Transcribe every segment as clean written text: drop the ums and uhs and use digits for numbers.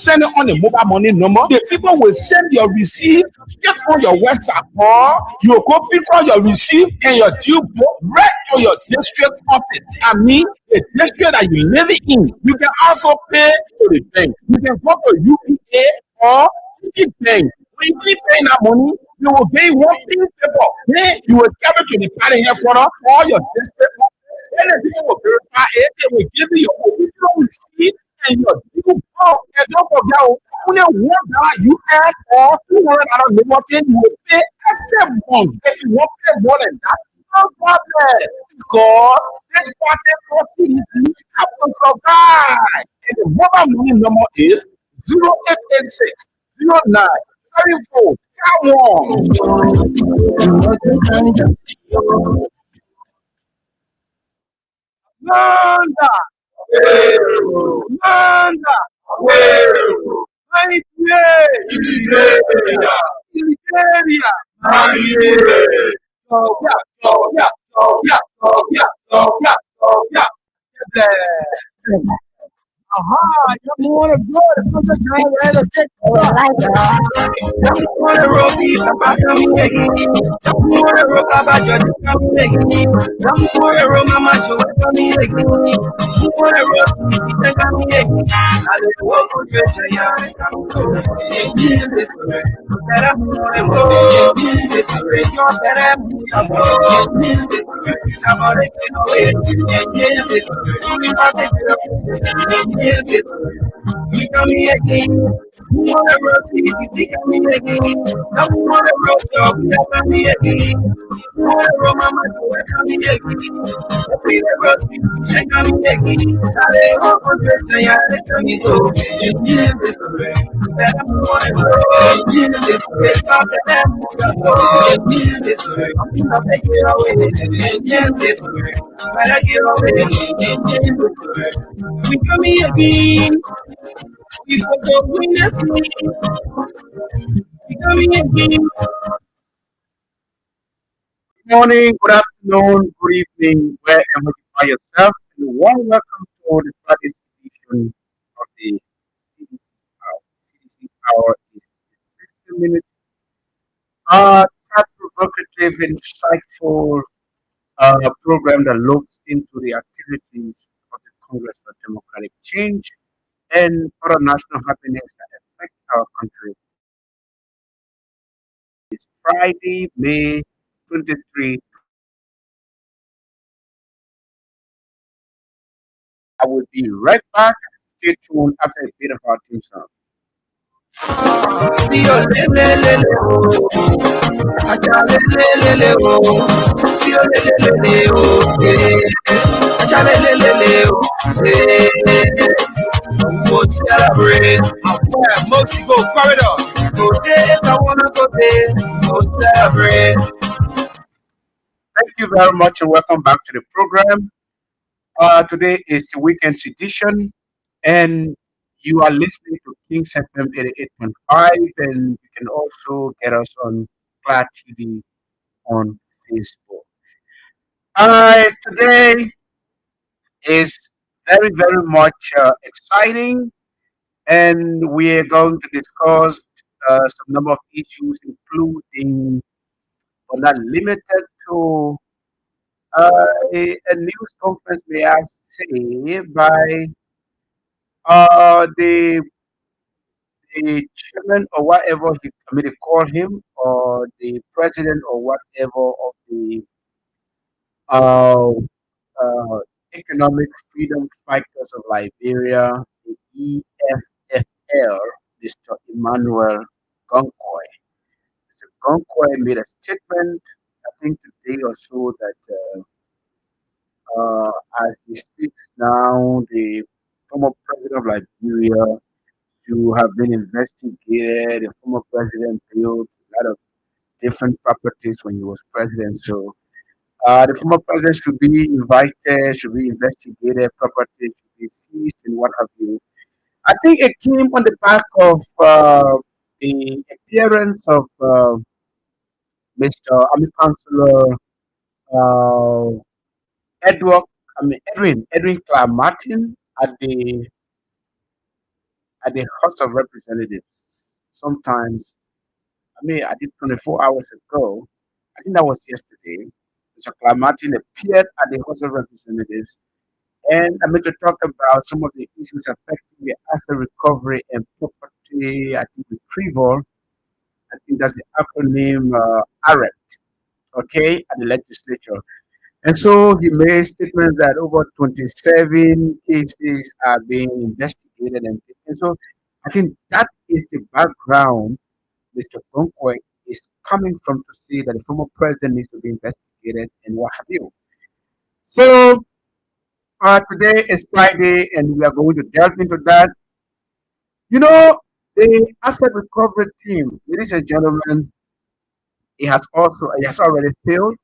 send it on a mobile money number. The people will send your receipt just on your WhatsApp, or you go pick on your receipt and your due book right to your district office. I mean, the district that you live in. You can also pay to the bank. You can go to UPA or TD Bank. When you keep paying that money, you will get one piece paper. Then you will carry to the party headquarters or your district office. Then the people will verify it. They will give you your original receipt and your due book. And don't forget, only $1 US or $200 minimum thing you will pay every month. If you want to pay more than that, no problem. Because this party for CDC have to survive. And the mobile money number is 0886 09 34. Come on. Manda! Manda! Nigeria! Nigeria! Oh, yeah, oh, yeah, oh, yeah, oh, yeah, oh, yeah, oh, yeah. Yeah. Aha, you want to go to the time where the dick you want to roll me about me again. You want to roll about your coming again. You want to roll my macho coming again. You want to roll me coming again. I don't walk with the young. We coming again. Who wanna roll CDC coming again? Now who wanna roll job? We are coming again. Who wanna roll mama? We are coming again. We are roll CDC coming again. I hope for the young. They coming so. That I'm wanna roll. It's not that I'm gonna take it away. But I get away. We coming again. We forgot witness me. We coming again. Good morning, good afternoon, good evening, wherever you find yourself, and warm welcome to the Friday edition of the CDC Hour. CDC Hour is a 60-minute, thought provocative, insightful program that looks into the activities of the Congress for Democratic Change and other national happenings that affect our country. It's Friday, May 23. I will be right back. Stay tuned after a bit of our team song. See you lele achale lele see you lele achale lele go celebrate. Yeah, mostly go corridor. Go days I wanna go there. Go celebrate. Thank you very much and welcome back to the program. Today is the weekend edition, and you are listening to Kings FM 88.5, and you can also get us on Cloud TV on Facebook. Today is very, very much exciting, and we are going to discuss some number of issues, including, but not limited to, a news conference, may I say, by the chairman or whatever I mean, they call him, or the president or whatever of the uh, uh, Economic Freedom Fighters of Liberia, the EFFL, Mr. Emmanuel Gonkoy. Mr. Gonkoy made a statement, I think today or so, that as he speaks now, the former president of Liberia to have been investigated. The former president built a lot of different properties when he was president. So the former president should be invited, should be investigated, properties should be seized, and what have you. I think it came on the back of the appearance of Mr. Army Councillor uh, Edward, Edwin Clark Martin at at the House of Representatives. Sometimes, I did 24 hours ago. I think that was yesterday. Mr. Martin appeared at the House of Representatives, and I'm going to talk about some of the issues affecting the asset recovery and property, I think, retrieval. I think that's the acronym ARET, okay, at the legislature. And so he made statements that over 27 cases are being investigated. And so I think that is the background Mr. Gonkwe is coming from to see that the former president needs to be investigated and what have you. So today is Friday and we are going to delve into that. You know, the asset recovery team, ladies and gentlemen, it has already failed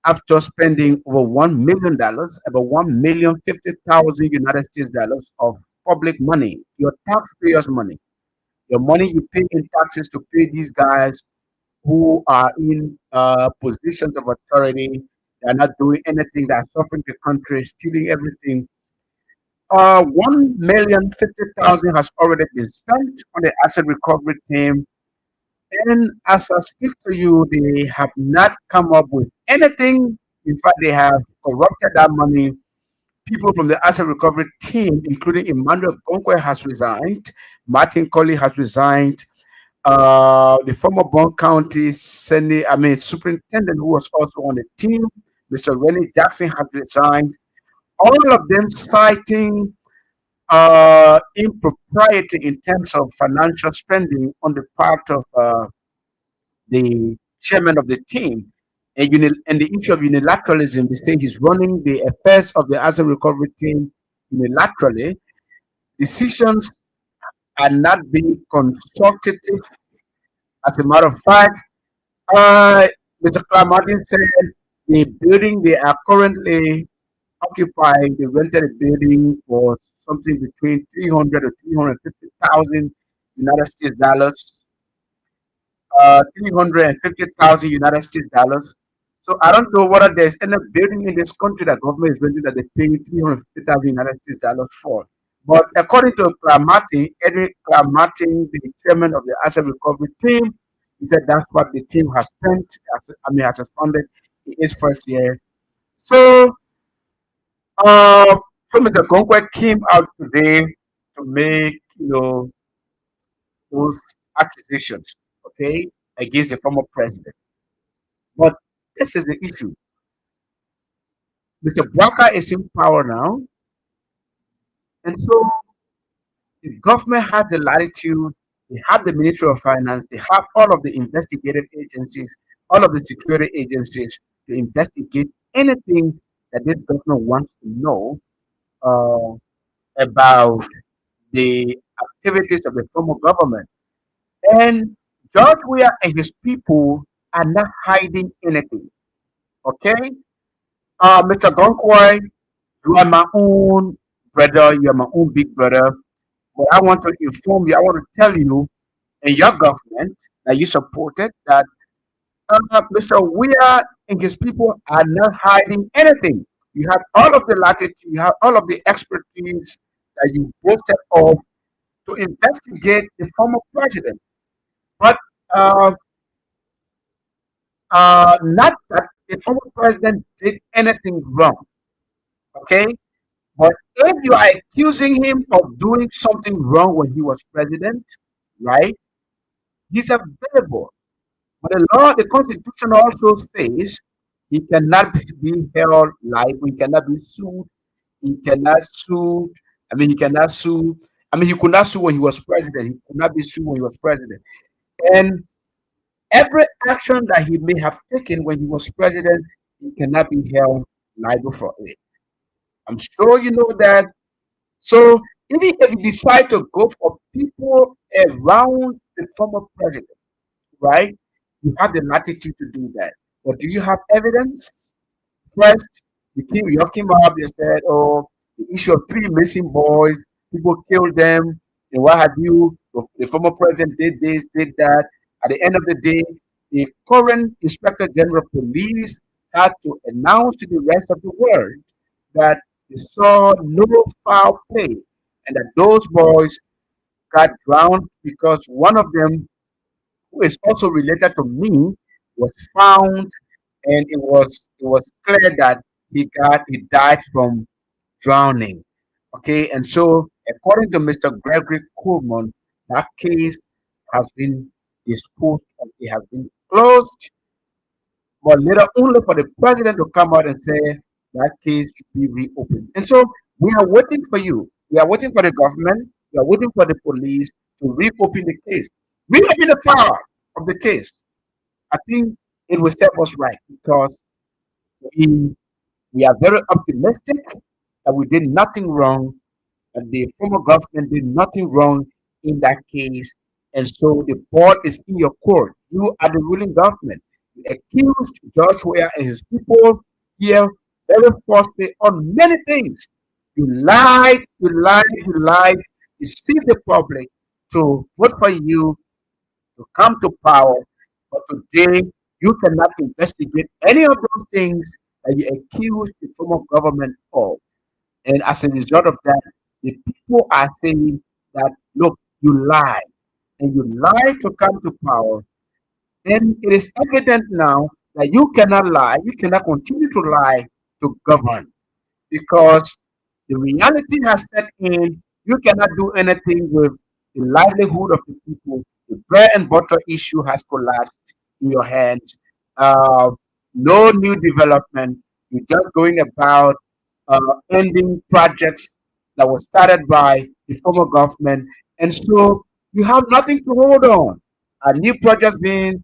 after spending over $1 million, about 1,050,000 United States dollars of public money, your taxpayers' money, your money you pay in taxes to pay these guys who are in positions of authority. They are not doing anything. They are suffering the country, stealing everything. 1,050,000 has already been spent on the asset recovery team. And as I speak to you, they have not come up with anything. In fact, they have corrupted that money. People from the asset recovery team, including Emmanuel Gonkwe, has resigned. Martin Colley has resigned. The former Bond County superintendent, who was also on the team, Mr. Rennie Jackson, has resigned. All of them citing impropriety in terms of financial spending on the part of the chairman of the team. And the issue of unilateralism, they say he's running the affairs of the asset recovery team unilaterally. Decisions are not being consultative. As a matter of fact, uh, Mr. Martin said the building they are currently occupying, they rented a building for something between 300 to 350,000 United States dollars. 350,000 United States dollars. So I don't know whether there's any building in this country that government is renting that they pay 350,000 United States dollars for. But according to Martin, Edwin Martin, the chairman of the asset recovery team, he said that's what the team has spent. Has responded in its first year. So, uh, so Mr. Gonkwe came out today to make those accusations, okay, against the former president. But this is the issue. Mr. Brocker is in power now, and so the government has the latitude, they have the Ministry of Finance, they have all of the investigative agencies, all of the security agencies to investigate anything that this government wants to know about the activities of the former government. And George Weah and his people are not hiding anything. Okay? Mr. Gonkwai, you are my own brother, you are my own big brother. But I want to inform you, I want to tell you and your government that you supported that Mr. Weah and his people are not hiding anything. You have all of the latitude, you have all of the expertise that you boasted of to investigate the former president. But uh, not that the former president did anything wrong, okay? But if you are accusing him of doing something wrong when he was president, right? He's available. But the law, the Constitution also says he cannot be held liable. He cannot be sued. He cannot sue. He cannot sue. He could not sue when he was president. He could not be sued when he was president. And every action that he may have taken when he was president, he cannot be held liable for it. I'm sure you know that. So even if you decide to go for people around the former president, right? You have the latitude to do that. But do you have evidence? First, you came up, they said, oh, the issue of three missing boys, people killed them, and what have you. The former president did this, did that. At the end of the day, the current Inspector General of Police had to announce to the rest of the world that they saw no foul play and that those boys got drowned because one of them, who is also related to me, was found, and it was clear that he died from drowning. Okay, and so according to Mr. Gregory Coleman, that case has been disposed of. It has been closed, but later only for the president to come out and say that case should be reopened. And so we are waiting for you. We are waiting for the government. We are waiting for the police to reopen the case. Reopen the file of the case. I think it will serve us right because we we are very optimistic that we did nothing wrong, that the former government did nothing wrong in that case. And so the ball is in your court. You are the ruling government. You accused George Weah and his people here very falsely on many things. You lied, you lied, you lied, deceived the public to vote for you to come to power. But today, you cannot investigate any of those things that you accuse the former government of. And as a result of that, the people are saying that, look, you lied. And you lied to come to power. And it is evident now that you cannot lie. You cannot continue to lie to govern because the reality has set in. You cannot do anything with the livelihood of the people. The bread and butter issue has collapsed in your hands. Uh, no new development. You're just going about ending projects that were started by the former government. And so you have nothing to hold on. Are new projects being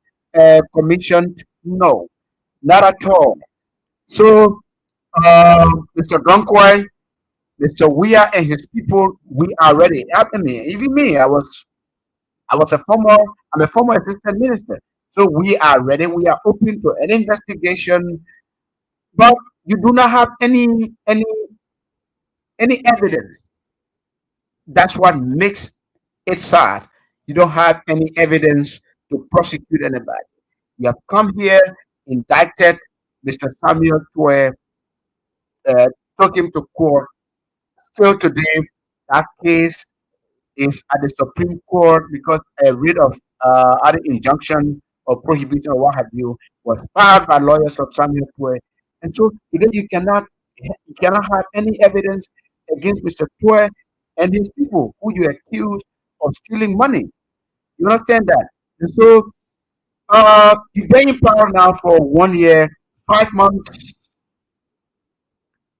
commissioned? No, not at all. So, Mr. Gonkwai, Mr. Weah and his people, we are ready. I mean, even me, I was a former, I'm a former assistant minister. So we are ready. We are open to an investigation, but you do not have any evidence. That's what makes it sad. You don't have any evidence to prosecute anybody. You have come here, indicted Mr. Samuel Twe, uh, took him to court. Still today, that case is at the Supreme Court because a writ of other injunction or prohibition or what have you was filed by lawyers of Samuel Twe. And so today you cannot have any evidence against Mr. Twe and his people who you accuse of stealing money. You understand that? And so you've been in power now for 1 year, 5 months.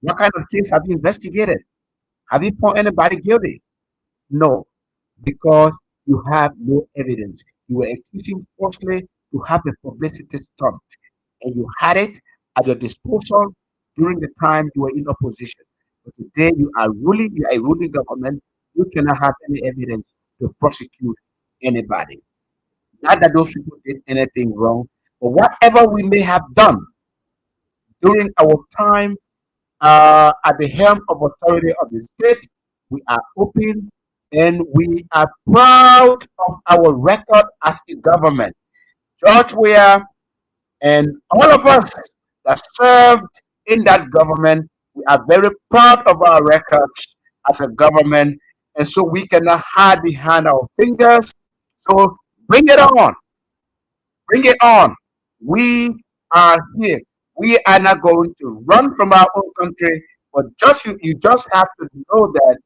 What kind of case have you investigated? Have you found anybody guilty? No, because you have no evidence. You were accusing falsely to have a publicity stunt, and you had it at your disposal during the time you were in opposition. But today you are a ruling government. You cannot have any evidence to prosecute anybody. Not that those people did anything wrong, but whatever we may have done during our time at the helm of authority of the state, we are open and we are proud of our record as a government. George Weah and all of us that served in that government, we are very proud of our records as a government, and so we cannot hide behind our fingers. So bring it on, bring it on. We are here. We are not going to run from our own country, but you just have to know that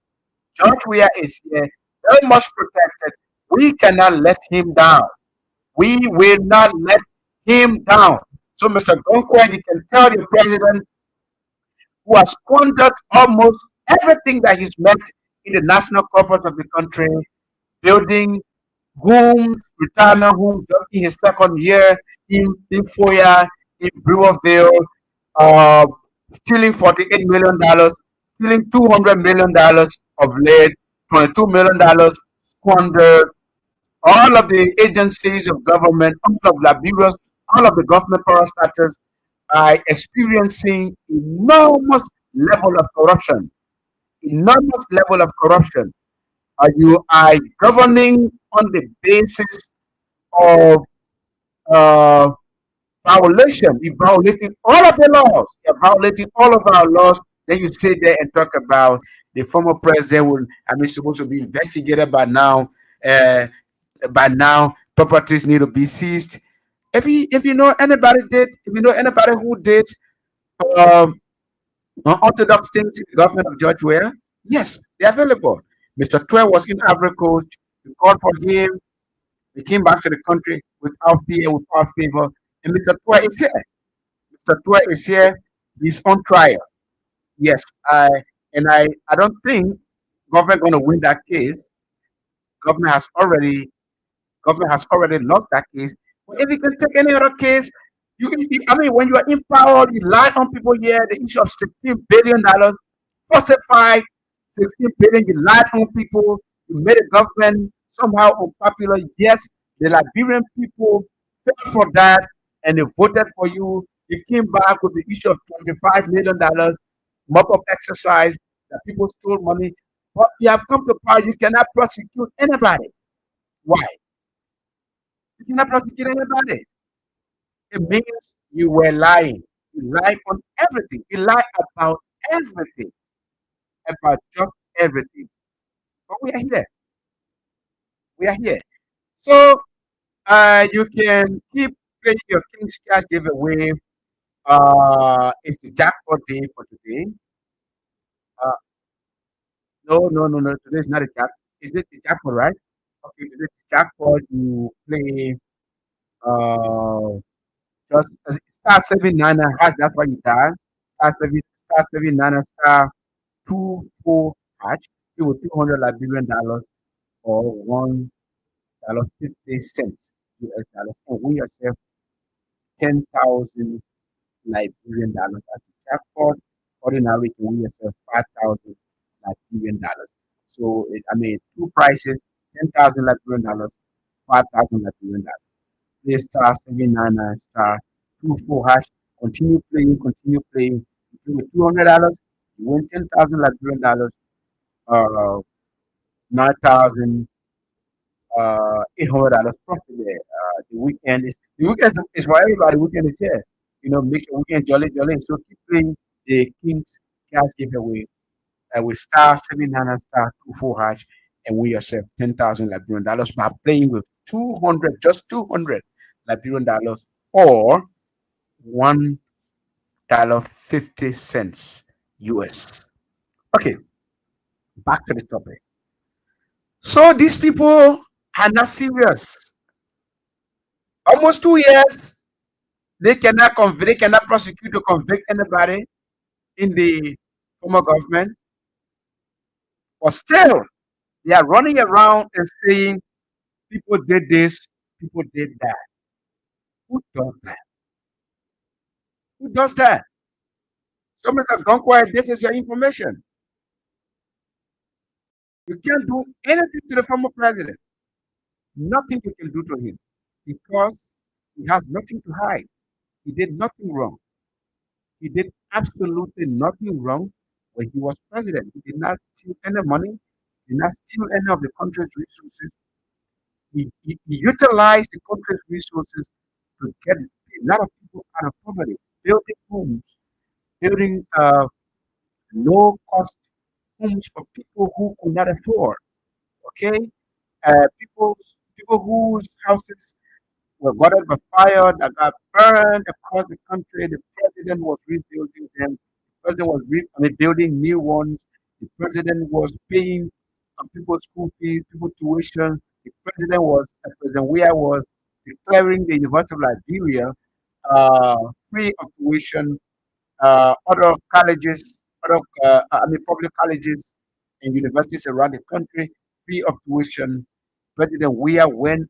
George Weah is here, very much protected. We cannot let him down. We will not let him down. So, Mr. Gonkwa, you can tell the president who has squandered almost everything that he's made in the national coffers of the country, building homes, retirement homes, just in his second year in Foya, in Brewerville, uh, stealing $48 million, stealing $200 million of late, $22 million squandered. All of the agencies of government, all of the bureaus, all of the government parastatals are experiencing enormous level of corruption. Enormous level of corruption. You are governing on the basis of uh, violation. You're violating all of the laws. You're violating all of our laws. Then you sit there and talk about the former president will, I mean, supposed to be investigated by now. Uh, by now, properties need to be seized. If you know anybody did, if you know anybody who did um, unorthodox things in the government of George Weah, yes, they're available. Mr. Twe was in Ivory Coast. We called for him. He came back to the country without fear, without favor. And Mr. Twe is here. Mr. Twe is here. He's on trial. Yes, I don't think government going to win that case. Government has already Government has already lost that case. But if you can take any other case, I mean, when you are in power, you lie on people here. The issue of $16 billion, falsified 16 billion. You lied on people. You made a government somehow unpopular. Yes, the Liberian people paid for that, and they voted for you. You came back with the issue of $25 million mop up exercise that people stole money. But you have come to power. You cannot prosecute anybody. Why? You cannot prosecute anybody. It means you were lying. You lied on everything. You lied about everything, about just everything. But we are here. We are here. So you can keep playing your King's Cash giveaway. It's the jackpot day for today. Uh, no. Today is not a jack. Is it the jackpot, right? Okay, today's jackpot. You play uh just star 799 hash. That's why you dial star 799 star 24 hash. It will $200 or $1.50 US dollars, and win yourself 10,000 Liberian dollars as a jackpot. Ordinary, you can win yourself 5,000 Liberian dollars. So I mean, two prices: 10,000 Liberian dollars, 5,000 Liberian dollars. Play star 799 star 24 hash. Continue playing. You play with $200, you win 10,000 Liberian dollars, 9,000 $800 profit there. The weekend is for everybody. The weekend is here. Make your weekend jolly jolly. So keep playing the King's Cash giveaway with star 700 star 24 hash, and win yourself 10,000 Liberian dollars by playing with 200, just 200 Liberian dollars, or $1.50 US. Okay, back to the topic. So these people are not serious. Almost 2 years, they cannot prosecute or convict anybody in the former government, but still they are running around and saying people did this, people did that. Who does that? Who does that? Somebody said, "Don't quiet, this is your information." You can't do anything to the former president. Nothing you can do to him because he has nothing to hide. He did nothing wrong. He did absolutely nothing wrong when he was president. He did not steal any money, did not steal any of the country's resources. He utilized the country's resources to get a lot of people out of poverty, building homes, building low cost homes for people who could not afford. Okay, people whose houses were gutted by fire, that got burned across the country. The president was rebuilding them. The president was building new ones. The president was paying people's school fees, people tuition. The president President Weah was declaring the University of Liberia uh, free of tuition. Other colleges, public colleges and universities around the country, free of tuition. President Weah went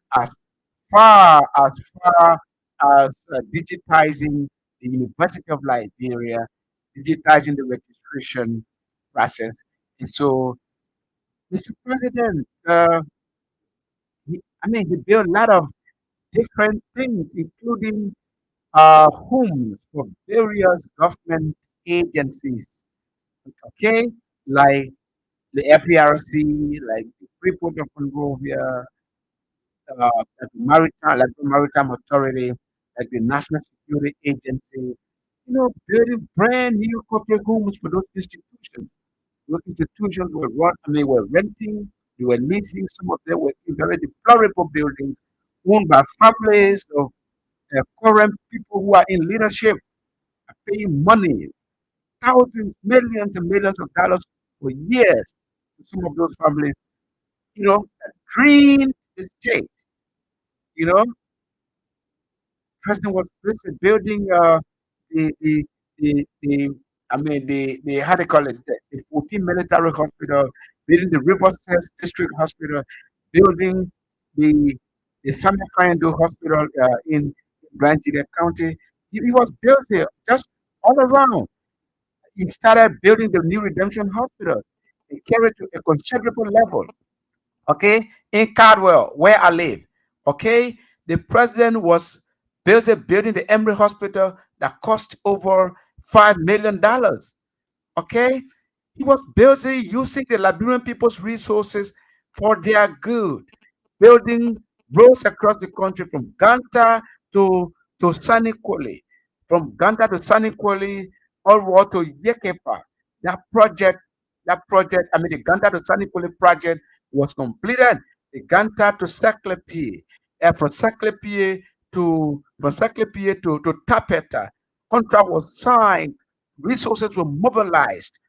far as far as digitizing the University of Liberia, digitizing the registration process. And so, Mr. President, he built a lot of different things, including homes for various government agencies. Okay, like the FPRC, like the Freeport of Monrovia, like the Maritime Authority, like the National Security Agency, building brand new corporate homes for those institutions. Those institutions were were renting, they were leasing. Some of them were in very deplorable buildings owned by families of current people who are in leadership, are paying money, thousands, millions, and millions of dollars for years to some of those families, that dreamed the state, you know, President was busy building the the the how they call it, the 14 military hospital, building the Riverside District Hospital, building the the Samuel Kayando Hospital in Branchida County. He was busy just all around. He started building the new Redemption Hospital. He carried to a considerable level. Okay, in Cardwell, where I live. Okay, the president was busy building the Emory Hospital that cost over $5 million. Okay, he was busy using the Liberian people's resources for their good, building roads across the country from Ganta to Saniquali, from Ganta to Saniquali, all the way to Yekepa. That project, the Ganta to Saniquali project was completed. The Ganta to Saklepi, from Saklepi to Tapeta. Contract was signed, resources were mobilized,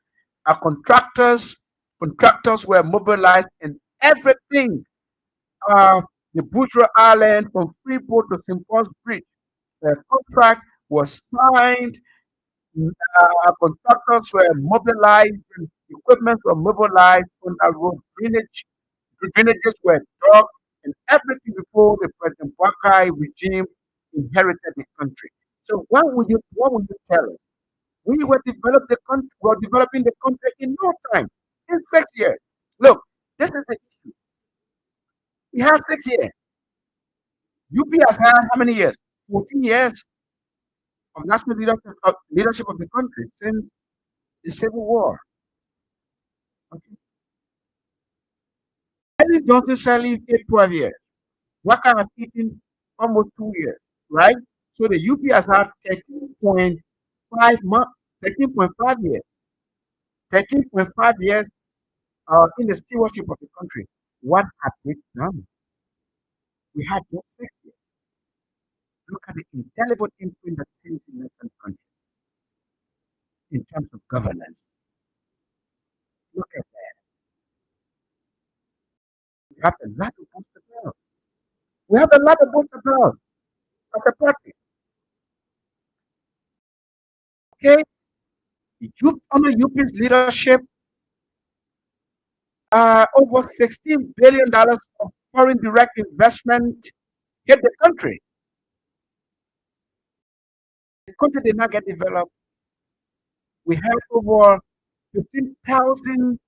our contractors were mobilized, and everything, uh, the Bourgeois Island from Freeport to St. Paul's Bridge, the contract was signed, contractors were mobilized, and equipment were mobilized on our road drainages were dug, and everything before the President Wakai regime inherited the country. So what would you tell us? We were developing the country in no time, in 6 years. Look, this is the issue. We have 6 years. UP has had how many years? 14 years of national leadership of the country since the Civil War. Okay. Ellen Johnson Sirleaf ate 12 years. Waka has eaten almost 2 years, right? So the UP has had 13.5 months, 13.5 years, 13.5 years in the stewardship of the country. What have they done? We had just 6 years. Look at the indelible imprint that seems in the country in terms of governance. Look at that. We have a lot of books about. We have a lot of books about as a party. Okay, under UP's leadership, over $16 billion of foreign direct investment hit the country. The country did not get developed. We had over 15,000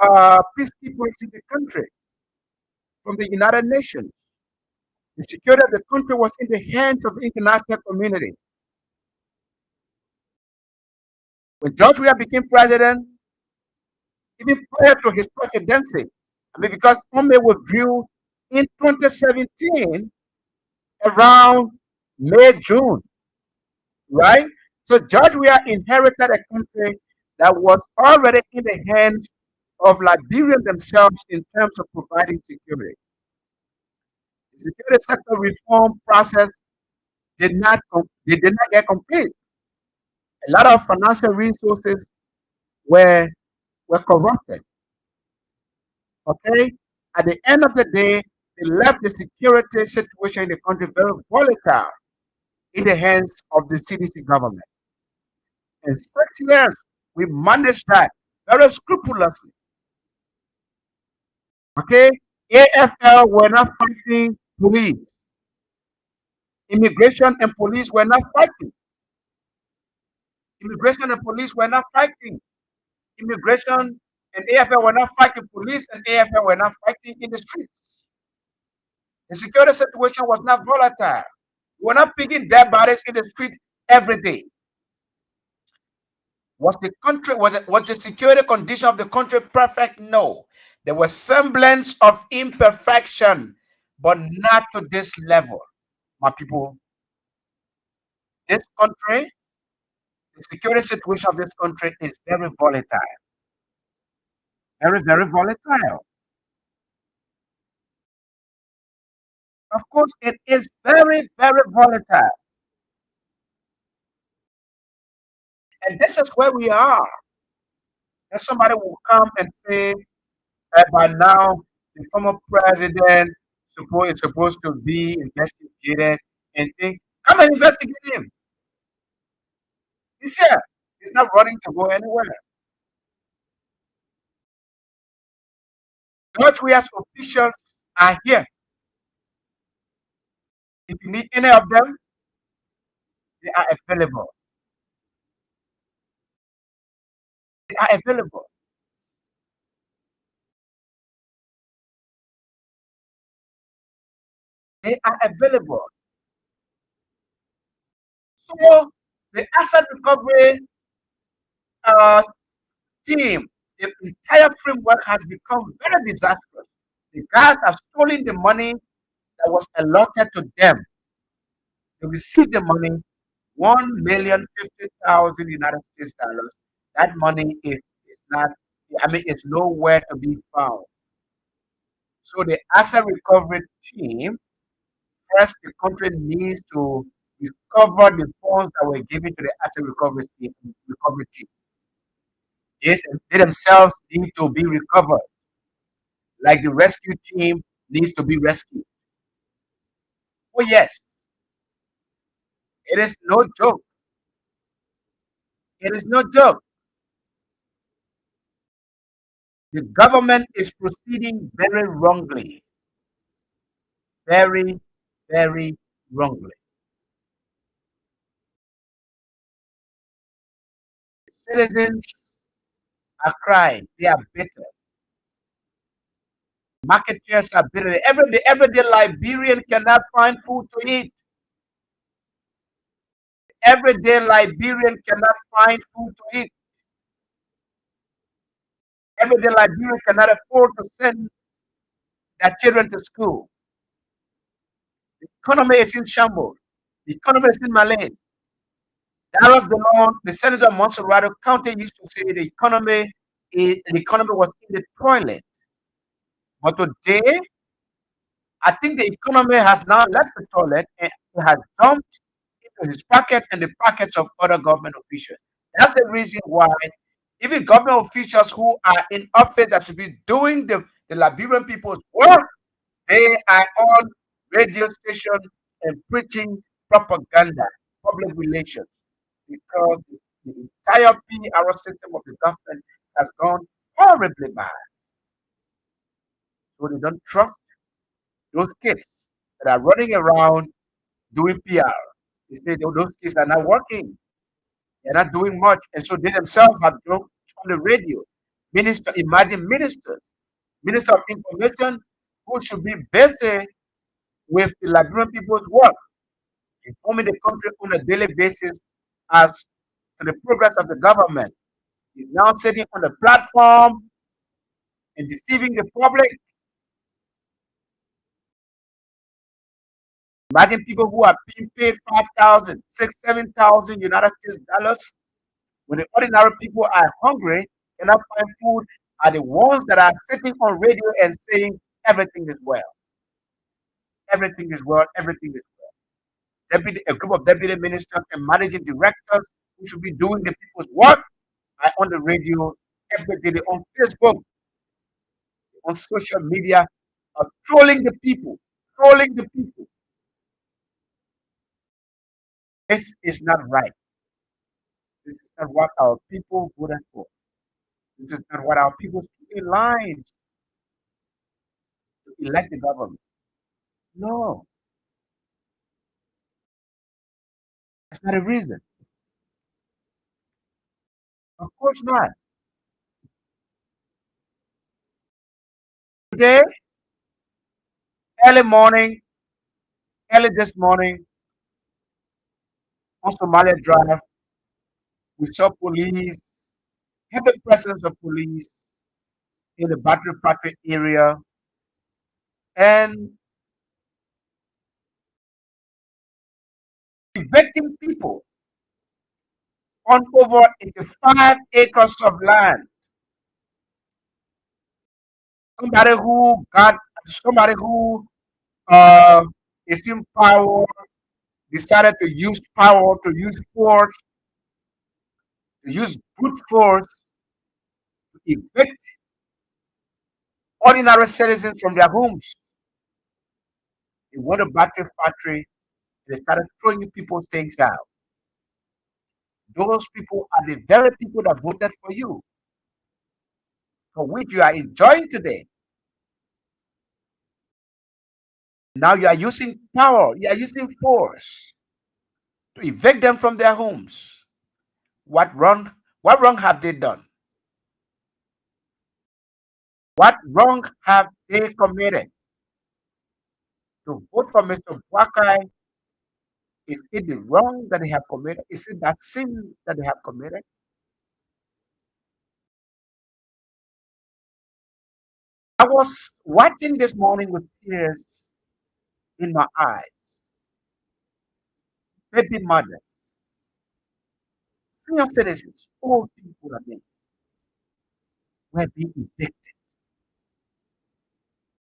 peacekeepers in the country from the United Nations. The security of the country was in the hands of the international community. When George Weah became president, even prior to his presidency, because Ome withdrew in 2017 around May, June, right? So George Weah inherited a country that was already in the hands of Liberians themselves in terms of providing security. The security sector reform process did not get complete. A lot of financial resources were corrupted. Okay, at the end of the day, they left the security situation in the country very volatile in the hands of the CDC government. In 6 years, we managed that very scrupulously. Okay, AFL were not fighting police. Immigration and police were not fighting. Immigration and police were not fighting. Immigration and AFL were not fighting police, and AFL were not fighting in the streets. The security situation was not volatile. We were not picking dead bodies in the street every day. Was the security condition of the country perfect? No. There was semblance of imperfection, but not to this level. My people, this country, the security situation of this country is very volatile. Very, very volatile. Of course, it is very, very volatile. And this is where we are. And somebody will come and say, by now, the former president is supposed to be investigated and think, come and investigate him. He's here. He's not running to go anywhere. What we as officials are here. If you need any of them, they are available. They are available. They are available. So the asset recovery uh, team, the entire framework has become very disastrous. The guys have stolen the money that was allotted to them. They received the money, 1,050,000 United States dollars. That money is not, I mean, it's nowhere to be found. So the asset recovery team, first the country needs to recover the funds that were given to the asset recovery team. Yes, and they themselves need to be recovered, like the rescue team needs to be rescued. Oh yes, it is no joke. It is no joke. The government is proceeding very wrongly, very, very wrongly. Citizens are crying. They are bitter. Marketeers are bitter. Everyday Liberian cannot find food to eat. Everyday Liberian cannot find food to eat. Everyday Liberian cannot afford to send their children to school. The economy is in shambles. The economy is in malaise. Dallas Delon, the senator of Monserrado County, used to say the economy was in the toilet. But today, I think the economy has now left the toilet and it has dumped into his pocket and the pockets of other government officials. That's the reason why even government officials who are in office that should be doing the Liberian people's work, they are on radio station and preaching propaganda, public relations, because the entire PR system of the government has gone horribly bad. So they don't trust those kids that are running around doing PR. They say those kids are not working, they're not doing much. And so they themselves have joked on the radio. Imagine ministers, Minister of Information, who should be busy with the Liberian people's work, informing the country on a daily basis as to the progress of the government. He's now sitting on the platform and deceiving the public. Imagine people who are being paid 5,000, 6,000, 7,000 United States dollars. When the ordinary people are hungry, cannot find food, are the ones that are sitting on radio and saying everything is well. Everything is well. Everything is well. A group of deputy ministers and managing directors who should be doing the people's work are on the radio every day. They're on Facebook, on social media, are trolling the people, trolling the people. This is not right. This is not what our people voted for. This is not what our people stood in line to elect the government. No, that's not a reason. Of course not. Today, early morning, early this morning, on Somalia Drive, we saw police, heavy presence of police in the battery factory area, and evicting people on over 85 acres of land. somebody who got somebody who uh, is in power decided to use power, to use force, to use brute force to evict ordinary citizens from their homes. They went to battery factory and they started throwing people things out. Those people are the very people that voted for you, for which you are enjoying today. Now you are using power, you are using force to evict them from their homes. What wrong have they done? What wrong have they committed? To vote for Mr. Wakai, is it the wrong that they have committed? Is it that sin that they have committed? I was watching this morning with tears in my eyes. Baby mothers, senior citizens, old people, I mean, were being evicted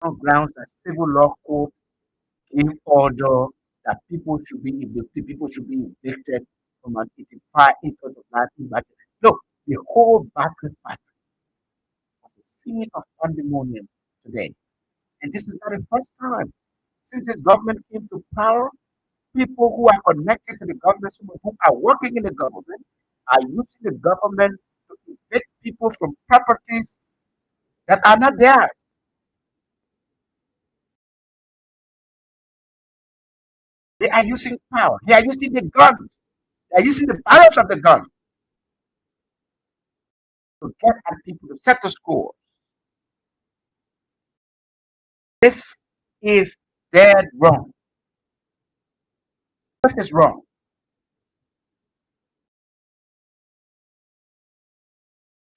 on grounds that civil law court gave order that people should be evicted from an 85 acres of land in Battery. Look, the whole Battery factory was a scene of pandemonium today. And this is not the first time. Since this government came to power, people who are connected to the government, some of whom are working in the government, are using the government to evict people from properties that are not theirs. They are using power. They are using the gun. They are using the barrels of the gun to get at people to set the score. This is dead wrong. This is wrong.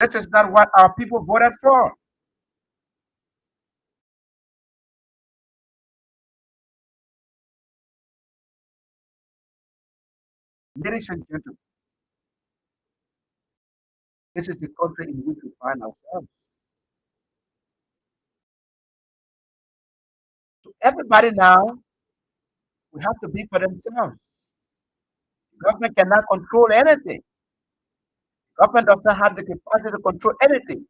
This is not what our people voted for. Ladies and gentlemen, this is the country in which we find ourselves. So everybody now will have to be for themselves. The government cannot control anything. The government does not have the capacity to control anything.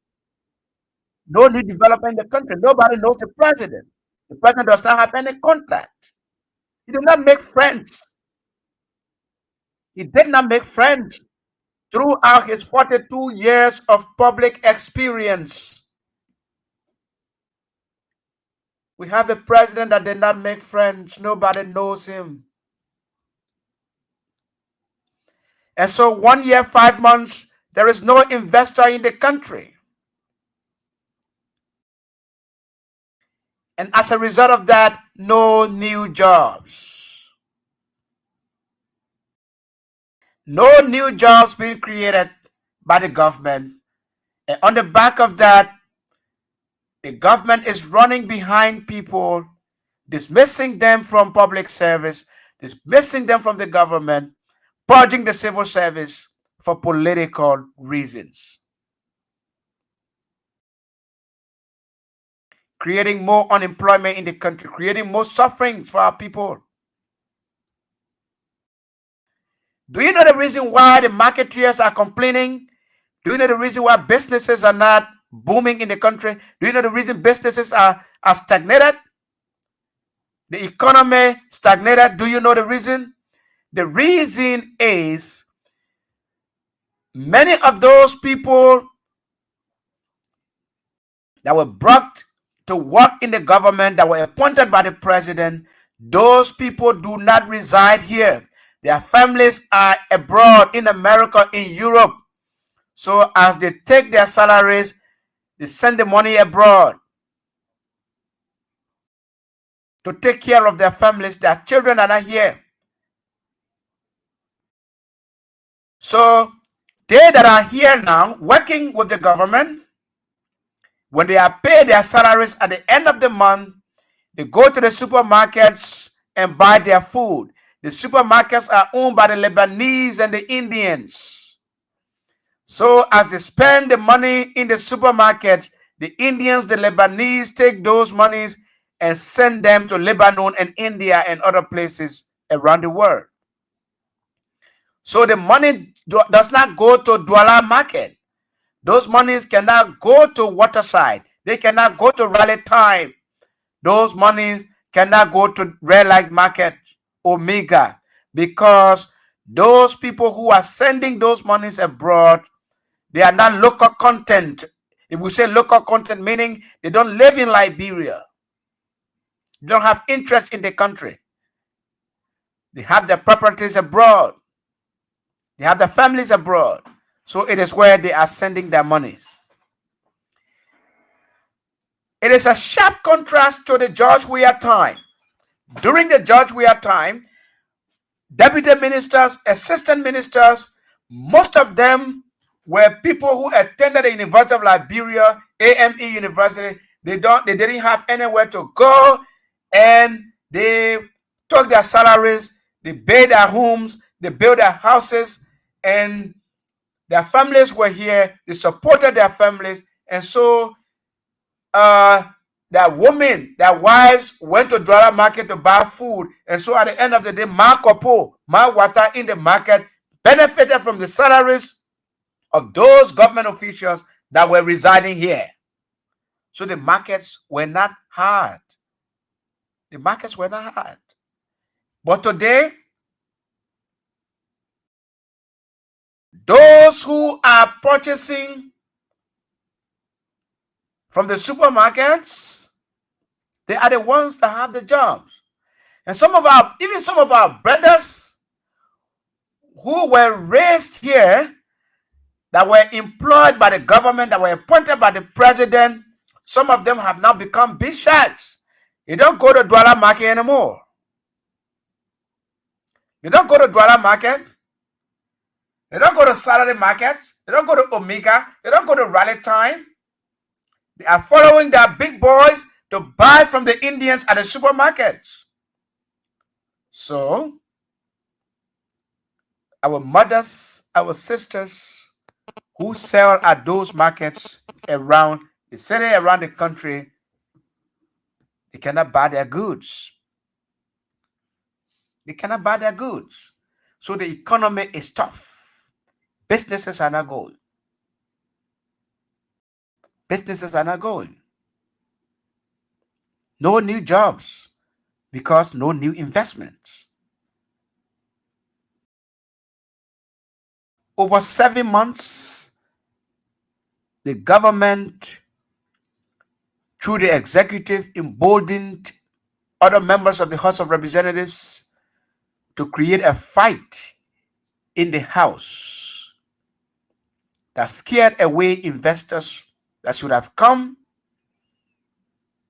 No new development in the country. Nobody knows the president. The president does not have any contact. He did not make friends. He did not make friends throughout his 42 years of public experience. We have a president that did not make friends. Nobody knows him. And so 1 year, 5 months, there is no investor in the country. And as a result of that, no new jobs. No new jobs being created by the government. And on the back of that, the government is running behind people, dismissing them from public service, dismissing them from the government, purging the civil service for political reasons, creating more unemployment in the country, creating more suffering for our people. Do you know the reason why the marketeers are complaining? Do you know the reason why businesses are not booming in the country? Do you know the reason businesses are stagnated? The economy stagnated. Do you know the reason? The reason is many of those people that were brought to work in the government, that were appointed by the president, those people do not reside here. Their families are abroad in America, in Europe. So as they take their salaries, they send the money abroad to take care of their families. Their children are not here. So they that are here now working with the government, when they are paid their salaries at the end of the month, they go to the supermarkets and buy their food. The supermarkets are owned by the Lebanese and the Indians. So as they spend the money in the supermarket, The Indians, the Lebanese take those monies and send them to Lebanon and India and other places around the world. So the money does not go to Douala market. Those monies cannot go to Waterside. They cannot go to Raleigh Time. Those monies cannot go to Red Light Market, Omega, because those people who are sending those monies abroad, they are not local content. If we say local content, meaning they don't live in Liberia. They don't have interest in the country. They have their properties abroad. They have their families abroad. So it is where they are sending their monies. It is a sharp contrast to the George Weah time. During the George Weah time, deputy ministers, assistant ministers, most of them were people who attended the University of Liberia, AME University. They didn't have anywhere to go, and they took their salaries, they paid their homes, they built their houses, and their families were here. They supported their families, and so their women, their wives went to Douala market to buy food, and so at the end of the day, Kopo, Wata in the market benefited from the salaries of those government officials that were residing here. So the markets were not hard. The markets were not hard. But today, those who are purchasing from the supermarkets, they are the ones that have the jobs. And some of our brothers who were raised here, that were employed by the government, that were appointed by the president, some of them have now become big shots. They don't go to Douala market anymore. They don't go to Douala market. They don't go to Saturday market. They don't go to Omega. They don't go to Raleigh Time. They are following their big boys to buy from the Indians at the supermarkets. So, our mothers, our sisters who sell at those markets around the city, around the country, they cannot buy their goods. They cannot buy their goods. So the economy is tough. Businesses are not going. Businesses are not going. No new jobs because no new investments. Over 7 months, the government, through the executive, emboldened other members of the House of Representatives to create a fight in the House that scared away investors that should have come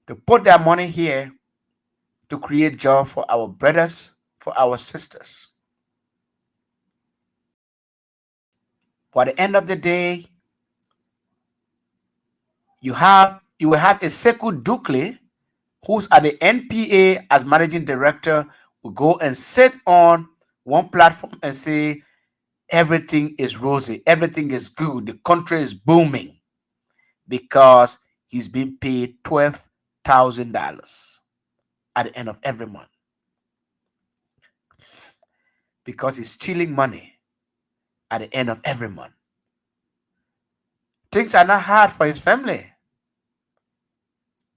to put their money here to create jobs for our brothers, for our sisters. But at the end of the day, you will have a Sekou Dukle, who's at the NPA as managing director, will go and sit on one platform and say everything is rosy, everything is good, the country is booming, because he's being paid $12,000 at the end of every month, because he's stealing money at the end of every month. Things are not hard for his family.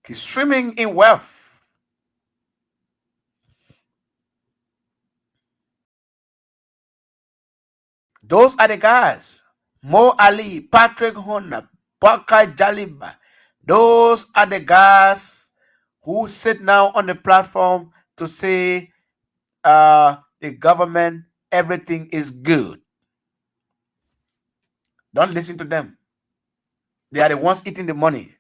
He's swimming in wealth. Those are the guys. Mo Ali, Patrick Horner, Baka Jaliba. Those are the guys who sit now on the platform to say the government, everything is good. Don't listen to them. They are the ones eating the money.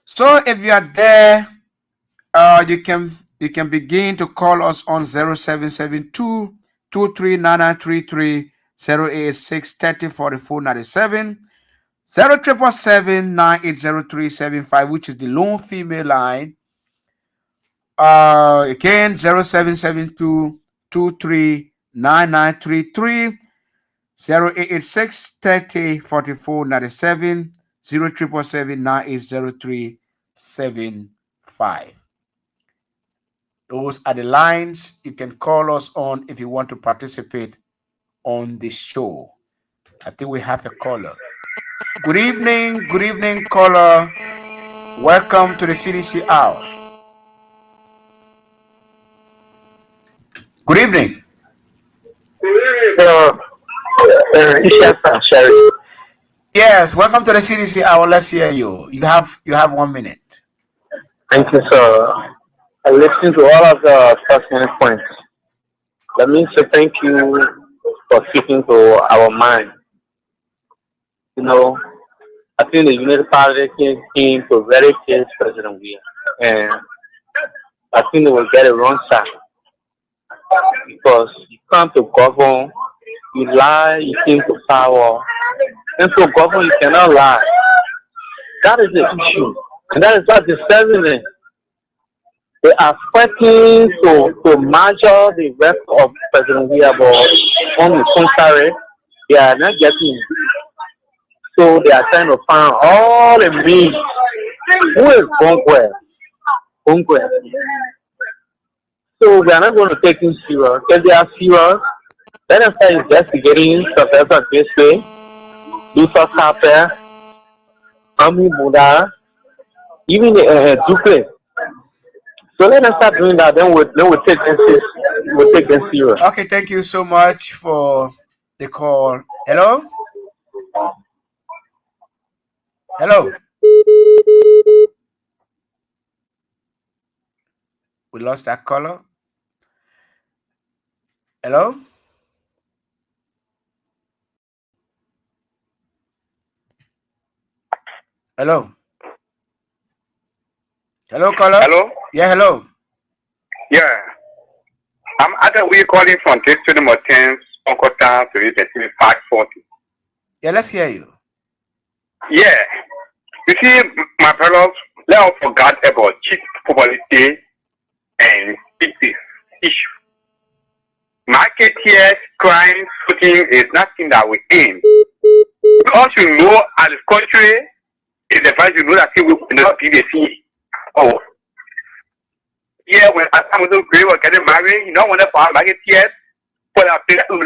So if you are there, you can begin to call us on 0772 239933 086 304497 0777 which is the lone female line. Again, 0772 239933 086 304497 077798035. Those are the lines you can call us on if you want to participate on the show. I think we have a caller. Good evening, caller. Welcome to the CDC Hour. Good evening. Yes, welcome to the CDC Hour. Let's hear you. You have 1 minute. Thank you, sir. I listened to all of the first points. Let me say thank you for speaking to our mind. You know, I think the United Party came to very case President Weir. And I think they will get it wrong side because you come to govern, you lie, you came to power. And to govern, you cannot lie. That is the issue. And that is what disturbing me. They are fighting to measure the rest of President Weir, but on the contrary, they are not getting it. So they are trying to find all the means. Who is Bongwe? Bongwe. So we are not going to take him serious. If they are serious, let them start investigating Professor Giswe, Luther Carter, Ami Buddha, even Duque. So let us start doing that. Then we'll take them serious. Okay, thank you so much for the call. Hello? Hello? We lost that caller. Hello? Hello? Hello, caller? Hello? Yeah, hello. Yeah. I'm Adam. We're calling from District number 10, Uncle Town, to the 540. Yeah, let's hear you. Yeah. You see, my brothers, let us forget about cheap popularity and this issue. Market here, crime, shooting is nothing that we aim. Because you know, as a country, it's the fact you know that we will not be the sea. Oh. Yeah, when I was getting married, you know, when I market here, for a pet or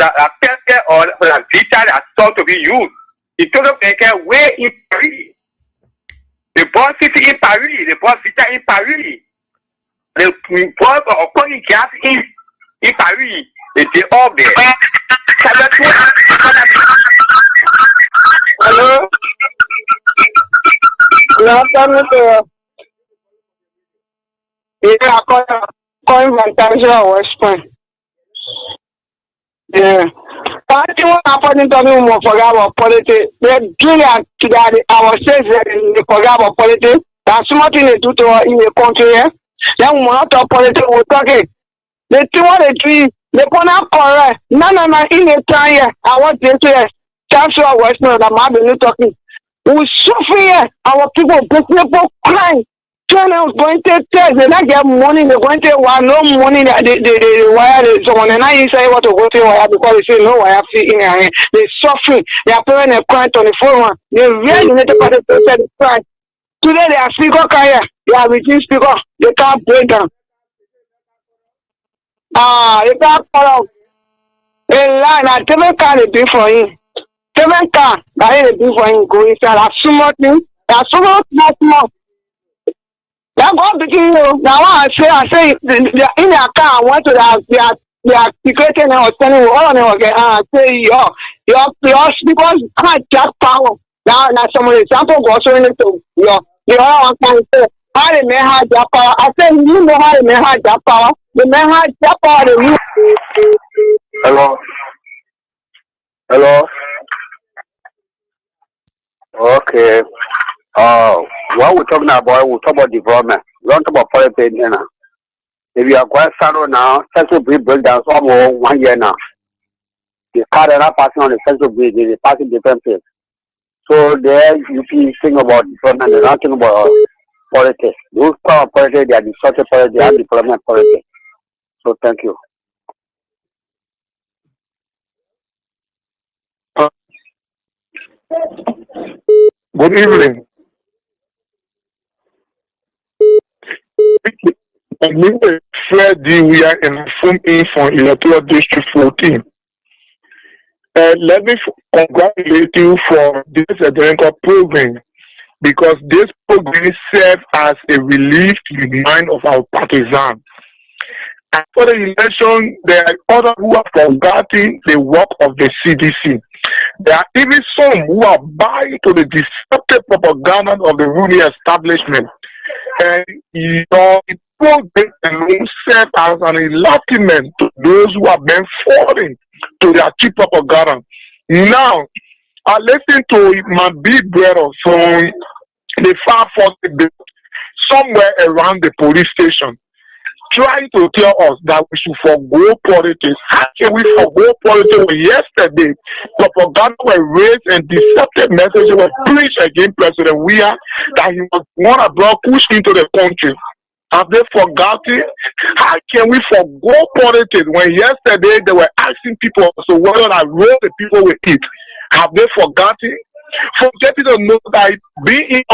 for a vita that thought to be used. It told them they can way in Paris. The boss city in Paris, the boss vita in Paris. The boss of calling gas in Paris. They all there. Hello? Good afternoon, sir. Yeah, calling from Tangier West Point. Yeah. Party what happened to me more forget about politics. They do that to that our states they forget about politics. That's something they do to in the country here. Then we not talk politics, we talk it. They do what they do, they put out correct. No, in the time here, I want to say, Chancellor West Point, that might be talking. We suffer here, our people crying. China is going to test, they not get money, they're going to wire no money that they wire someone and now you say what to go to wire because they say no wire fee in their hand. They're suffering, they are paying a crying 24-1. They really need to participate in crime. Today they are speaker carrier, they are reduced speaker, they can't break down. They can't follow. A line, I tell me car they do for him. Tell me car, that they do for him, go inside, that's so much thing, that's so much. That God begin you. Now I say in their car I went to their secretary and I was telling you all of them again. I say your because can't jack power. Now some example goes so into your the other one can say how the man had that power. I say you know how the man had that power. The man had that power the Hello? Hello? Okay. What we're talking about, we'll talk about development. We don't talk about politics, you know. If you are quite thorough now, central bridge breakdown for almost 1 year now. The car that are passing on the central bridge, they passing different places. So there you can think about development, they're not thinking about politics. Those kind of politics, they are distorted politics, they are development politics. So thank you. Good evening. And we were Freddy, we are in from Electoral District 14. Let me congratulate you for this identical program because this program serves as a relief to the mind of our partisans. After the election, there are others who have forgotten the work of the CDC. There are even some who are buying to the deceptive propaganda of the ruling establishment. And your program alone serves as an enlightenment to those who have been falling to their cheap propaganda. Now, I listen to my big brother from the far 40 somewhere around the police station, trying to tell us that we should forgo politics. How can we forgo politics when yesterday propaganda were raised and deceptive messages were preached against President Weah that he was one abroad pushed into the country? Have they forgotten? How can we forgo politics when yesterday they were asking people so whether I roll the people will eat? Have they forgotten? Forgetting to know that being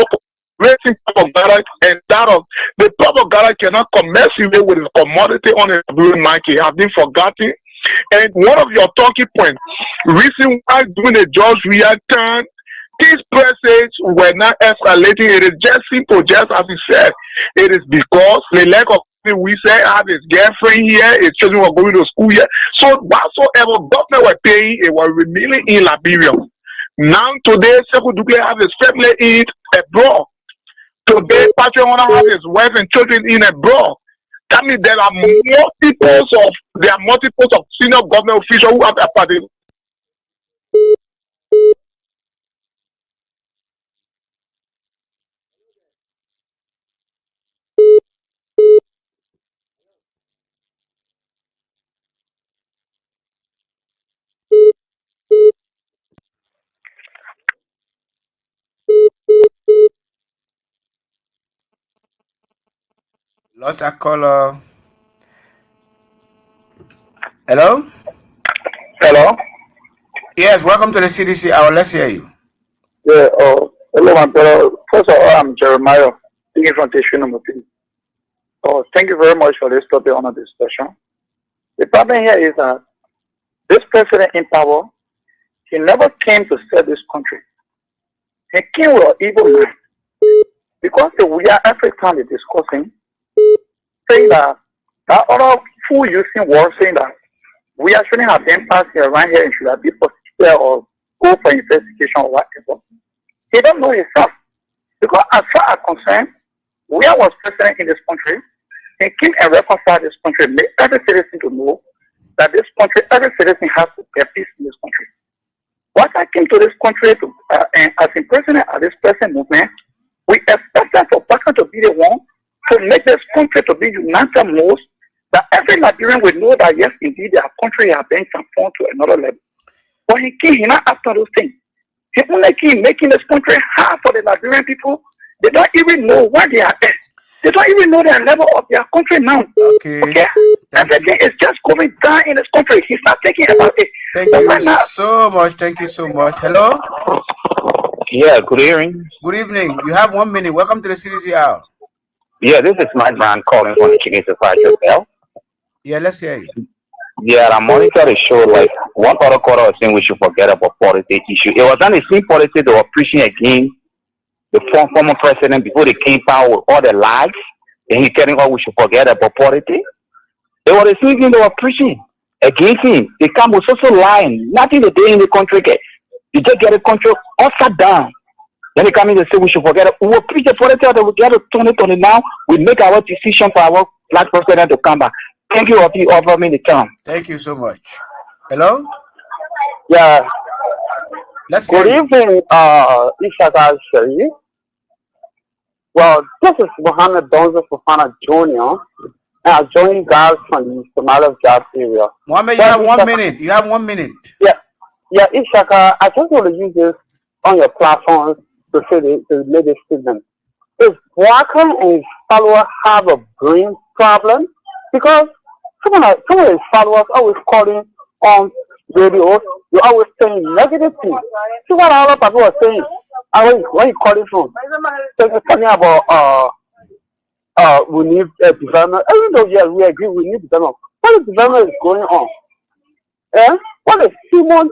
raising propaganda and that of the propaganda cannot commensurate with the commodity on the blue market. Have been forgotten. And one of your talking points, reason why doing the George Weah turn, these presses were not escalating. It is just simple, just as he said. It is because the lack of we say have his girlfriend here, his children were going to school here. So whatsoever government were paying, it was remaining in Liberia. Now today, Sekou Duke have his family in abroad. Today, Patrick Honor has his wife and children in abroad. That means there are multiples of senior government officials who have a party. Lost that caller. Hello? Hello? Yes, welcome to the CDC Hour. Let's hear you. Yeah, hello, my brother. First of all, I'm Jeremiah, speaking from Tissue number 3. Thank you very much for this topic on the discussion. The problem here is that this president in power, he never came to serve this country. He came with an evil mind. Because we are every time discussing, saying that other fool using words saying that we are shouldn't have been passing around here and should have been prosecuted or go for investigation or whatever. He don't know himself. Because as far as concerned, we was president in this country, he came and reconciled this country, made every citizen to know that this country, every citizen has to get peace in this country. Once I came to this country to, and as a president of this present movement, we expected for person to be the one to make this country to be united most, that every Liberian will know that yes, indeed, their country has been transformed to another level. But he came, he not after those things. He only came making this country hard for the Liberian people. They don't even know where they are at. They don't even know the level of their country now. Okay? Everything is just going down in this country. He's not thinking about it. Thank you so much. Thank you so much. Hello? Yeah, good evening. Good evening. You have 1 minute. Welcome to the CDC Hour. Yeah, this is my man calling from the Chicken Society Hotel. Yeah, let's hear you. Yeah, I monitor the show like one other quarter was saying we should forget about politics issue. It was not the same politics they were preaching against the former president before they came power with all the lies, and he telling us we should forget about politics. It was the same thing they were preaching against him. They come with social lying, nothing that they in the country get. You just get the country upside down. Then they come in and say we should forget it. We will preach the politics that we get to 2020 now. We make our decision for our black president to come back. Thank you for offering me the time. Thank you so much. Hello? Yeah. Let's Good evening, Ishaka Sharif. Well, this is Mohammed Donzo Fofana Jr. And I join you guys from the Somalia Jobs area. Mohammed, you have 1 minute. You have 1 minute. Yeah, Ishaka, I just want to use this on your platform to say to make this statement. If Walker and his followers have a brain problem, because some of his followers always calling on radio, you're always saying negative things. See what all of people are saying. Where you calling from? So you're talking about we need development. Even though yes, we agree we need development. What development is going on? Eh? What is human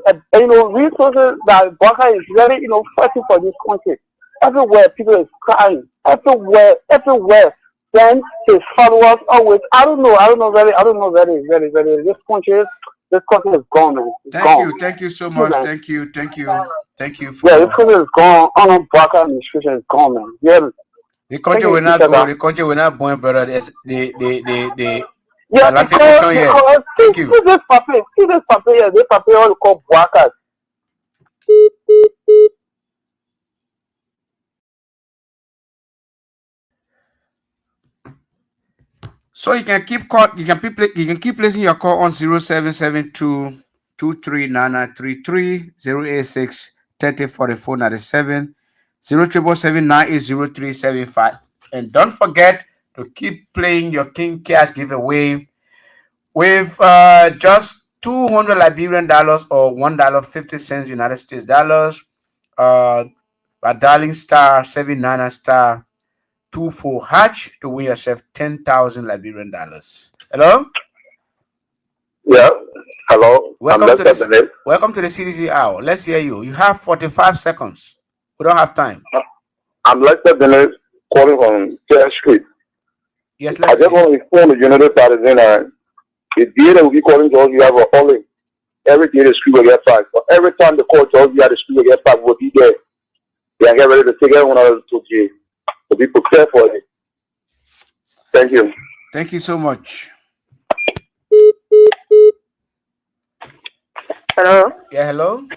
resources that Baka is very fighting for this country. Everywhere people is crying. Everywhere. Then his followers always I don't know very this country is gone, man. It's gone. Thank you so You much. know, Thank you yeah, this for country is gone. On Baka administration is gone, man. Yeah. the country will not go. The country will not burn, brother. The Yeah, Atlantic Ocean here. Thank you. see this paper here, this paper all called Buakas. So you can keep call. You can keep placing your call on 0772 239933 086 3044 97 0777 and don't forget to keep playing your King Cash giveaway with just $200 Liberian dollars or $1.50 United States dollars. By dialing star 79 star 24 hatch to win yourself 10,000 Liberian dollars. Hello. Yeah. Hello. Welcome to the Cdc Hour. Let's hear you. You have 45 seconds. We don't have time. I'm Lester Bennett calling from Church Street. Yes, I let's just hear you. want to inform the United Partisan the day that we be calling George, you have a holiday. Every day the street will get packed. But every time they call George, the street will get packed. We'll be there. They get ready to take everyone else to jail. So be prepared for it. Thank you. Thank you so much. Hello. Yeah, hello.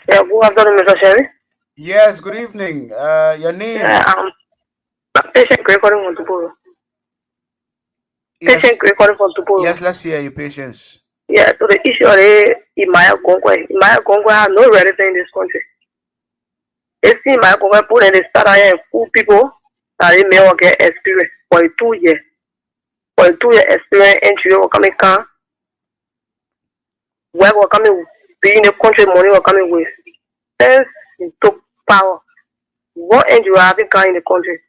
Yeah, good afternoon, Mr. Sherry. Yes, good evening. Your name? Yeah, patient Greg calling from Tuporo. Yes. Patient Greg calling from Tuporo. Yes, let's hear you, patience. Yeah, so the issue of the Imaya Gongwe. Imaya Gongwe has no relative in this country. They see Imaya Gongwe put in the start here and fool people that they may not get experience for a 2 year. For a 2 year experience, entry will come in car. Work will come in, be in the country, money will come in with. Since he took power, what entry will have in the country?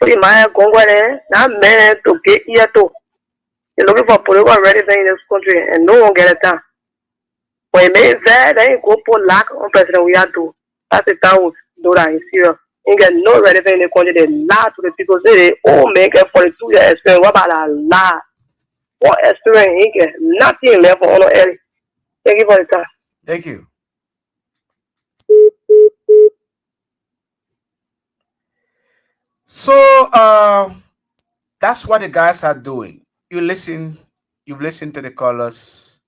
So Imaya Gongwe there, now man to get here too. They're looking for political readiness in this country and no one get it done. When it means that, they go put lack on President we have to. That's the time we do that in Syria. You get no readiness in the country. They lie to the people. Say they make it for the 2 year experience. What about a lie? What experience he get? Nothing left for honor area. Thank you for the time. Thank you. So that's what the guys are doing. You've listened to the callers.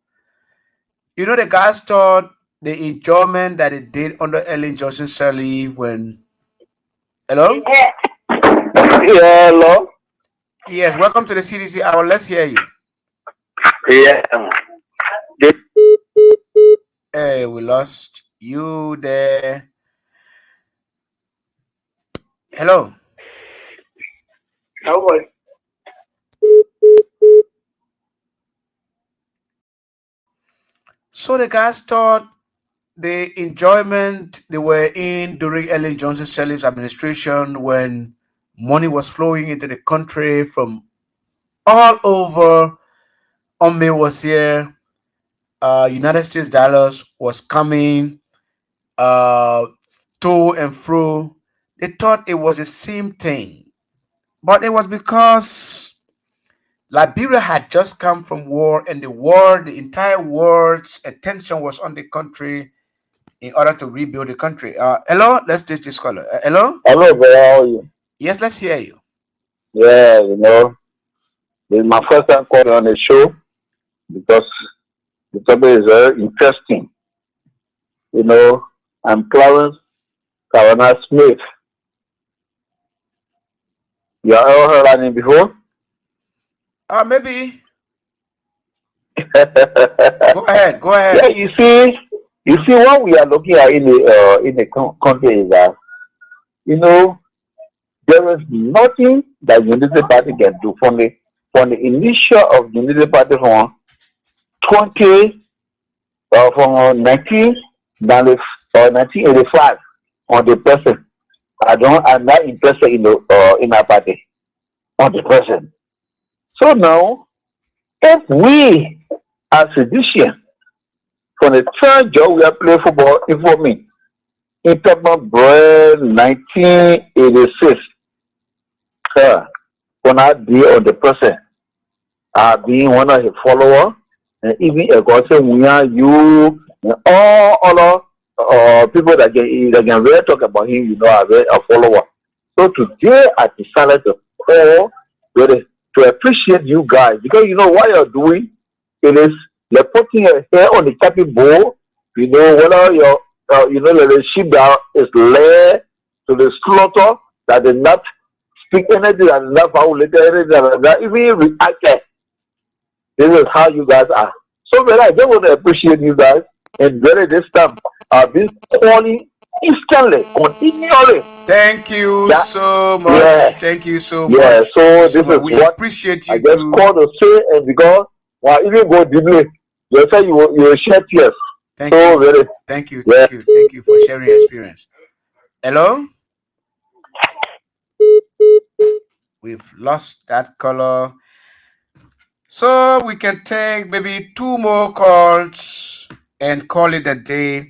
You know, the guys thought the enjoyment that it did under Ellen Johnson Sirleaf when. Hello? Yeah, hello. Yes, welcome to the CDC Hour. Let's hear you. Yeah. Hey, we lost you there. Hello. Oh boy. So the guys thought the enjoyment they were in during Ellen Johnson Sirleaf's administration when money was flowing into the country from all over. May was here. United States dollars was coming to and fro. They thought it was the same thing. But it was because Liberia had just come from war, and the entire world's attention was on the country in order to rebuild the country. Hello, let's take this caller. Hello? Hello, brother. How are you? Yes, let's hear you. Yeah, this is my first time calling on the show because the topic is very interesting. I'm Clarence Karana Smith. You have ever heard that name before? Maybe. Go ahead. Yeah, you see what we are looking at in the country is that there is nothing that Unity Party can do from the initial of Unity Party from 1985 on the present. I'm not interested in our party or the person. So now, if we as physicians from the third job we are playing football, for me, in February 1986, when I be on the person, being one of his followers, and even a God say we are you and all other people that can really talk about him, are very a follower. So today I decided to call to appreciate you guys because what you're doing. It is you're putting your hair on the chopping board. Whether the sheep that is led to the slaughter that did not speak anything that did not violate anything that even reacted. This is how you guys are. So I just want to appreciate you guys and really this time I've been calling instantly, continually. Thank you That so much. yeah, Thank you so yeah. much. So Thank you this so is much. We what appreciate I you just too. called to say, and because even go deeply, you say you will shed tears. Thank So you. really, Thank you. yeah. Thank you. Thank you for sharing your experience. Hello? We've lost that caller. So we can take maybe 2 more calls and call it a day.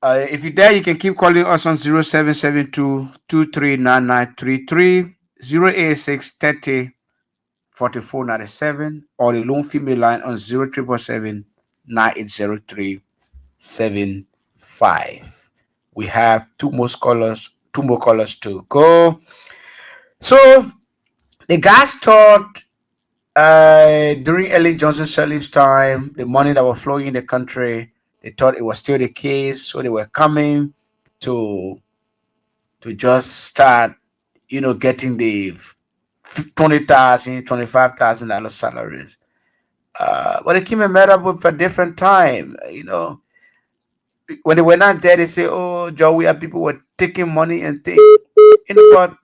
If you're there, you can keep calling us on 0772 239933, 086 30 4497, or the lone female line on 0777 980375. We have two more callers to go. So the guys thought during Ellen Johnson Sirleaf's time, the money that was flowing in the country, they thought it was still the case, so they were coming to just start, getting the $20,000, $25,000 salaries. But they came and met up with a different time. When they were not there, they say, "Oh, Joe, we have people were taking money and things." But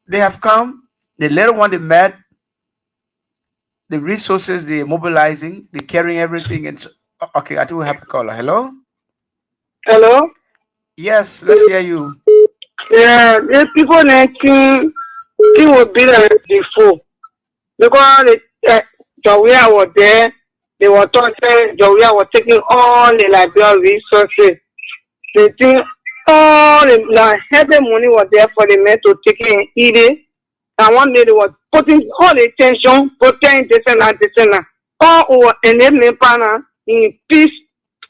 they have come. The later one they met, the resources they're mobilizing, they're carrying everything. And okay, I think we have a caller. Hello. Hello? Yes, let's hear you. Yeah, the people making it would be like before. Because Jawia was there, they were talking, Jawia was taking all the Liberian resources. They think all the heavy money was there for the men to take in eat it. And one day they were putting all the attention, putting this and that, this and that. All over and then me partner in peace,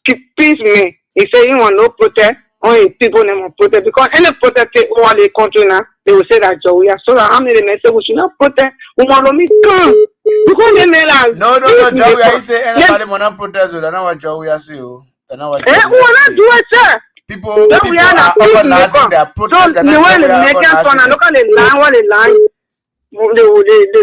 peace me. He said you want no protest, only people name will protest because any protest take over the country now, they will say that Jawia. So that how many men say we should not protest, we want to meet come. Because they may like No, Joey, I say anybody want to protest. That's not what Joey I say. That's not what we Joey will not say. do it, sir. People We are are not peace organizing maker. their So protest. the way they make it fun, and look at the line, what the line. They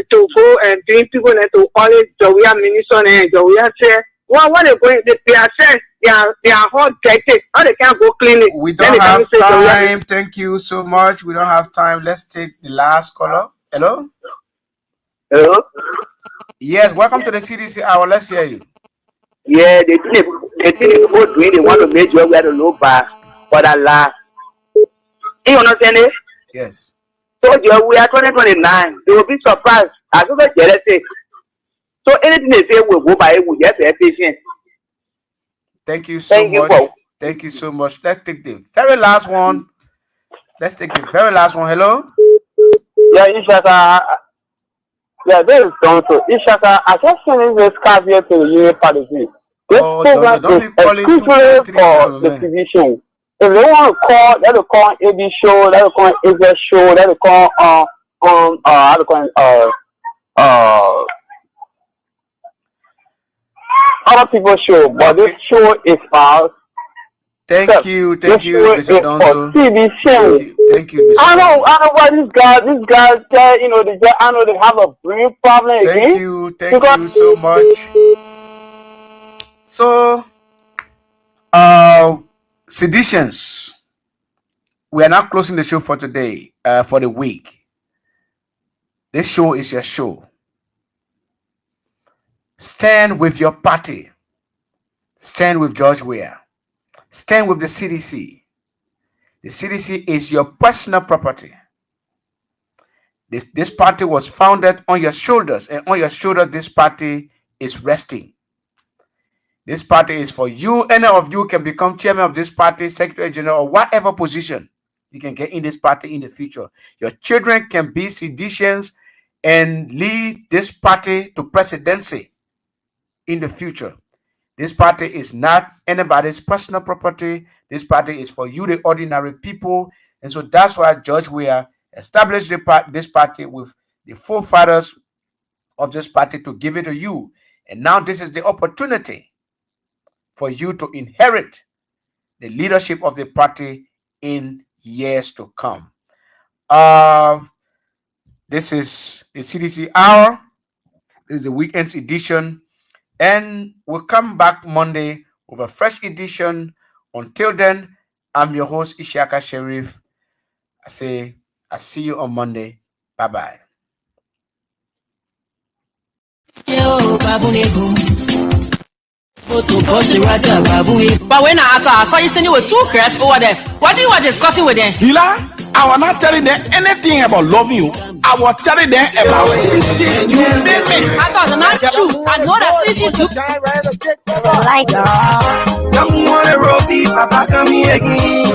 to go and bring people and to always Jawia minister and Jawia say, what they going? They are saying they are hot dirty. How they can't go clean it? We don't have time. Thank you so much. We don't have time. Let's take the last caller. Hello. Hello? Yes, welcome to the CDC Hour. Let's hear you. Yeah, they think people doing they want to make sure we are the low bar for that last. You understand it? Yes. So we are 2029. They will be surprised. I don't know jealousy. So anything they say will go by, we just be patient. Thank you so much. You, Thank you so much. Let's take the very last one. Hello. Yeah, Ishaka. Yeah, this is Donto. Ishaka, I just finished this caveat to the union policy. This program don't is be calling exclusively for the physicians. If they want to call, let them call AB show, let them call AZ show, let them call how to call other people's show, but this show is ours. Thank you, Mr. Donzo. Thank you, Mr. I know why these guys, I know they have a brain problem again. Thank you so much. So, seditions, we are now closing the show for today, for the week. This show is your show. Stand with your party. Stand with George Weah. Stand with the CDC. The CDC is your personal property. This party was founded on your shoulders, and on your shoulders, this party is resting. This party is for you. Any of you can become chairman of this party, secretary general, or whatever position you can get in this party in the future. Your children can be seditious and lead this party to presidency in the future. This party is not anybody's personal property. This party is for you, the ordinary people. And so that's why George Weah established this party with the forefathers of this party to give it to you. And now this is the opportunity for you to inherit the leadership of the party in years to come. This is the CDC Hour. This is the weekend's edition. And we'll come back Monday with a fresh edition. Until then, I'm your host, Ishaka Sharif. I see you on Monday. Bye-bye. But when I saw you standing with two crests over there, what you were discussing with them? Hila, I was not telling them anything about loving you. I was telling them about CDC. You made me. I thought it's not true. I know that CDC do. Like Papa come here again.